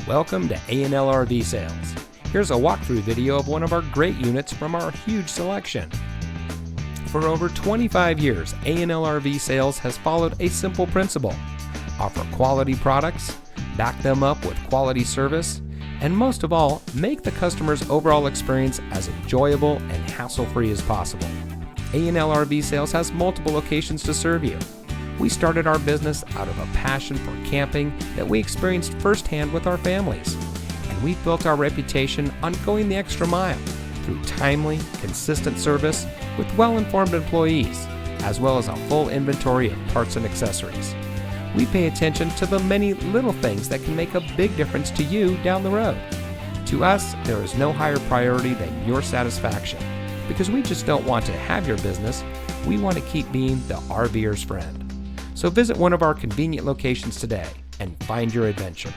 Welcome to A&L RV Sales. Here's a walkthrough video of one of our great units from our huge selection. For over 25 years, A&L RV Sales has followed a simple principle: offer quality products, back them up with quality service, and most of all, make the customer's overall experience as enjoyable and hassle-free as possible. A&L RV Sales has multiple locations to serve you. We started our business out of a passion for camping that we experienced firsthand with our families, and we've built our reputation on going the extra mile through timely, consistent service with well-informed employees, as well as a full inventory of parts and accessories. We pay attention to the many little things that can make a big difference to you down the road. To us, there is no higher priority than your satisfaction, because we just don't want to have your business, we want to keep being the RVer's friend. So visit one of our convenient locations today and find your adventure.